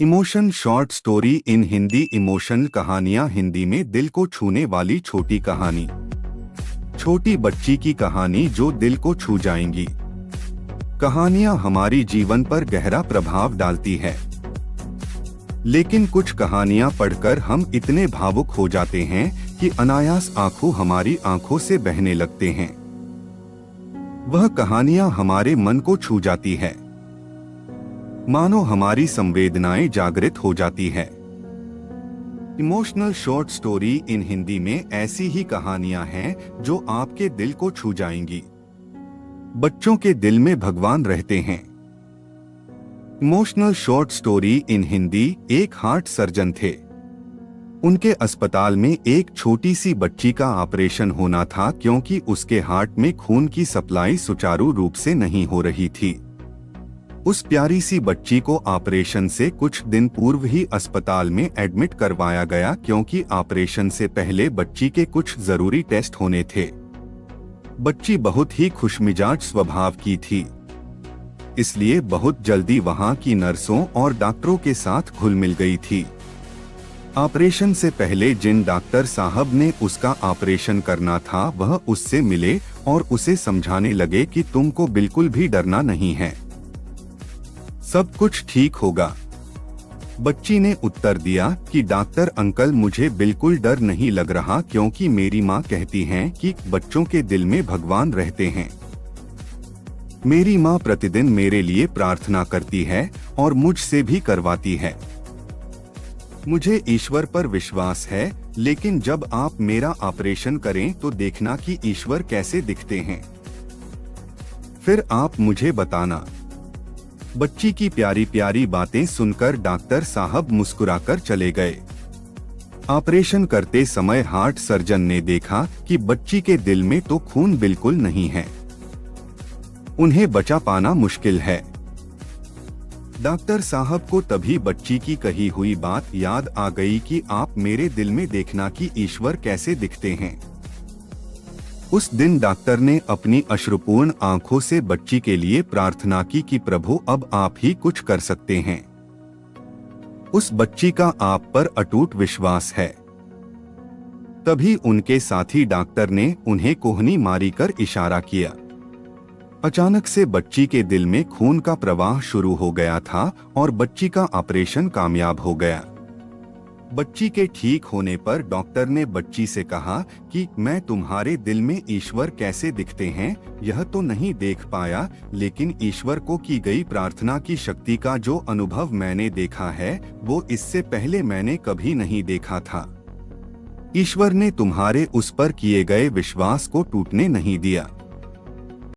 Emotion short story in Hindi. Emotional कहानियां हिंदी में दिल को छूने वाली छोटी कहानी। छोटी बच्ची की कहानी जो दिल को छू जाएंगी। कहानियां हमारी जीवन पर गहरा प्रभाव डालती है, लेकिन कुछ कहानियां पढ़कर हम इतने भावुक हो जाते हैं कि अनायास आंसू हमारी आंखों से बहने लगते हैं। वह कहानियां हमारे मन को छू जाती है, मानो हमारी संवेदनाएं जागृत हो जाती है। Emotional short story in Hindi में ऐसी ही कहानियां हैं जो आपके दिल को छू जाएंगी। बच्चों के दिल में भगवान रहते हैं। Emotional short story in Hindi. एक हार्ट सर्जन थे। उनके अस्पताल में एक छोटी सी बच्ची का ऑपरेशन होना था क्योंकि उसके हार्ट में खून की सप्लाई सुचारू रूप से नहीं हो रही थी। उस प्यारी सी बच्ची को ऑपरेशन से कुछ दिन पूर्व ही अस्पताल में एडमिट करवाया गया क्योंकि ऑपरेशन से पहले बच्ची के कुछ जरूरी टेस्ट होने थे। बच्ची बहुत ही खुशमिजाज स्वभाव की थी, इसलिए बहुत जल्दी वहां की नर्सों और डॉक्टरों के साथ घुल मिल गई थी। ऑपरेशन से पहले जिन डॉक्टर साहब ने उसका ऑपरेशन करना था वह उससे मिले और उसे समझाने लगे कि तुमको बिल्कुल भी डरना नहीं है, सब कुछ ठीक होगा। बच्ची ने उत्तर दिया कि डॉक्टर अंकल, मुझे बिल्कुल डर नहीं लग रहा क्योंकि मेरी माँ कहती हैं कि बच्चों के दिल में भगवान रहते हैं। मेरी माँ प्रतिदिन मेरे लिए प्रार्थना करती है और मुझसे भी करवाती है। मुझे ईश्वर पर विश्वास है, लेकिन जब आप मेरा ऑपरेशन करें तो देखना कि ईश्वर कैसे दिखते हैं, फिर आप मुझे बताना। बच्ची की प्यारी प्यारी बातें सुनकर डॉक्टर साहब मुस्कुराकर चले गए। ऑपरेशन करते समय हार्ट सर्जन ने देखा कि बच्ची के दिल में तो खून बिल्कुल नहीं है, उन्हें बचा पाना मुश्किल है। डॉक्टर साहब को तभी बच्ची की कही हुई बात याद आ गई कि आप मेरे दिल में देखना कि ईश्वर कैसे दिखते हैं। उस दिन डॉक्टर ने अपनी अश्रुपूर्ण आंखों से बच्ची के लिए प्रार्थना की कि प्रभु अब आप ही कुछ कर सकते हैं। उस बच्ची का आप पर अटूट विश्वास है। तभी उनके साथी डॉक्टर ने उन्हें कोहनी मारी कर इशारा किया। अचानक से बच्ची के दिल में खून का प्रवाह शुरू हो गया था और बच्ची का ऑपरेशन कामयाब हो गया। बच्ची के ठीक होने पर डॉक्टर ने बच्ची से कहा कि मैं तुम्हारे दिल में ईश्वर कैसे दिखते हैं यह तो नहीं देख पाया, लेकिन ईश्वर को की गई प्रार्थना की शक्ति का जो अनुभव मैंने देखा है वो इससे पहले मैंने कभी नहीं देखा था। ईश्वर ने तुम्हारे उस पर किए गए विश्वास को टूटने नहीं दिया।